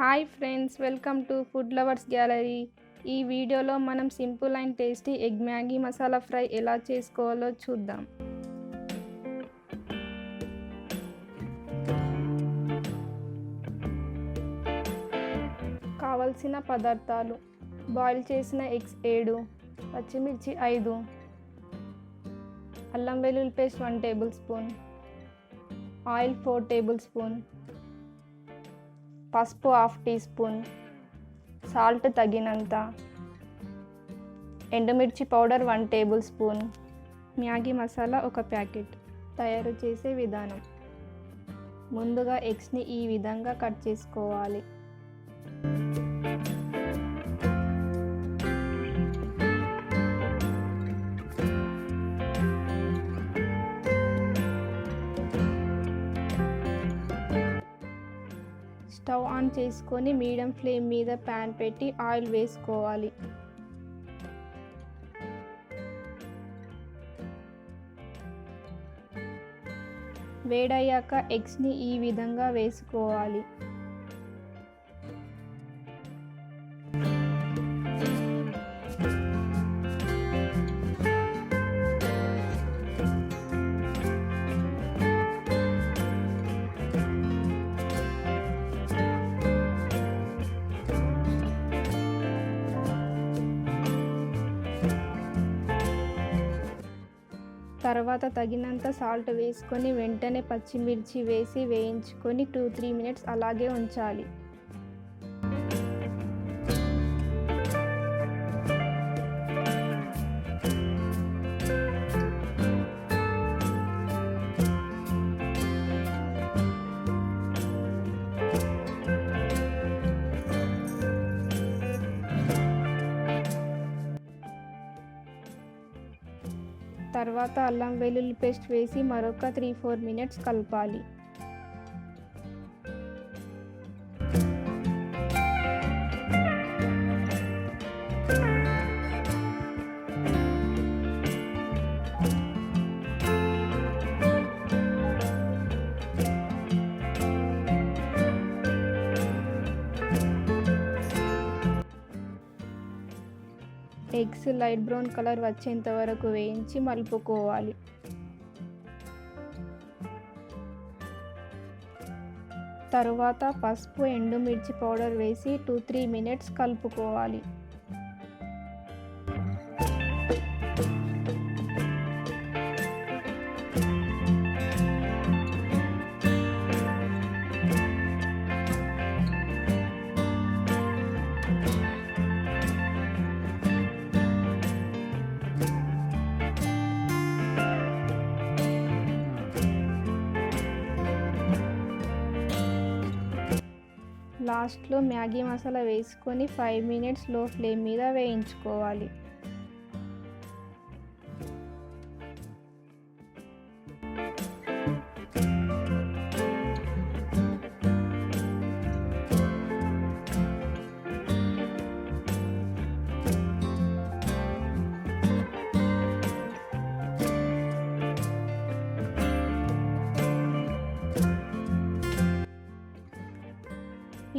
Hi friends, welcome to food lovers gallery. ఈ వీడియోలో మనం simple and tasty egg Maggi masala fry ఎలా చేసుకోవాలో చూద్దాం. కావలసిన పదార్థాలు: బాయిల్ చేసిన ఎగ్స్ 7, పచ్చిమిర్చి 5, అల్లం వెల్లుల్లి paste 1 tablespoon, oil 4 tablespoon, పసుపు 1/2 టీ స్పూన్, సాల్ట్ తగినంత, ఎండుమిర్చి powder 1 tablespoon, Maggi masala 1 packet. తయారు చేసే విధానం: ముందుగా ఎగ్స్ని ఈ విధంగా కట్ చేసుకోవాలి. స్టవ్ ఆన్ చేసుకొని మీడియం ఫ్లేమ్ మీద ప్యాన్ పెట్టి ఆయిల్ వేసుకోవాలి. వేడయ్యాక ఎగ్స్ని ఈ విధంగా వేసుకోవాలి. తర్వాత తగినంత సాల్ట్ వేసుకొని వెంటనే పచ్చిమిర్చి వేసి వేయించుకొని 2-3 మినిట్స్ అలాగే ఉంచాలి. తర్వాత అల్లం వెల్లుల్లి పేస్ట్ వేసి మరొక 3-4 మినిట్స్ కలపాలి. ఎగ్స్ లైట్ బ్రౌన్ కలర్ వచ్చేంత వరకు వేయించి మలుపుకోవాలి. తరువాత పసుపు, ఎండుమిర్చి పౌడర్ వేసి 2-3 మినిట్స్ కలుపుకోవాలి. లాస్ట్లో మ్యాగీ మసాలా వేసుకొని 5 మినిట్స్ లో ఫ్లేమ్ మీద వేయించుకోవాలి.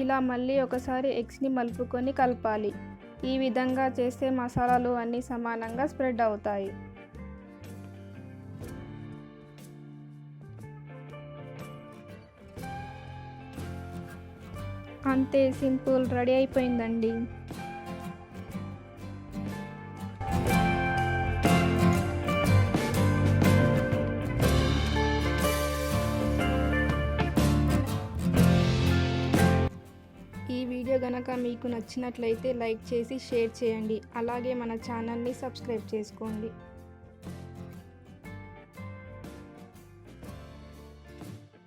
ఇలా మళ్ళీ ఒకసారి ఎగ్స్ని మలుపుకొని కలపాలి. ఈ విధంగా చేస్తే మసాలాలు అన్నీ సమానంగా స్ప్రెడ్ అవుతాయి. అంతే, సింపుల్, రెడీ అయిపోయిందండి. ఈ వీడియో గనక మీకు నచ్చినట్లయితే లైక్ చేసి షేర్ చేయండి. అలాగే మన ఛానల్ని సబ్స్క్రైబ్ చేసుకోండి.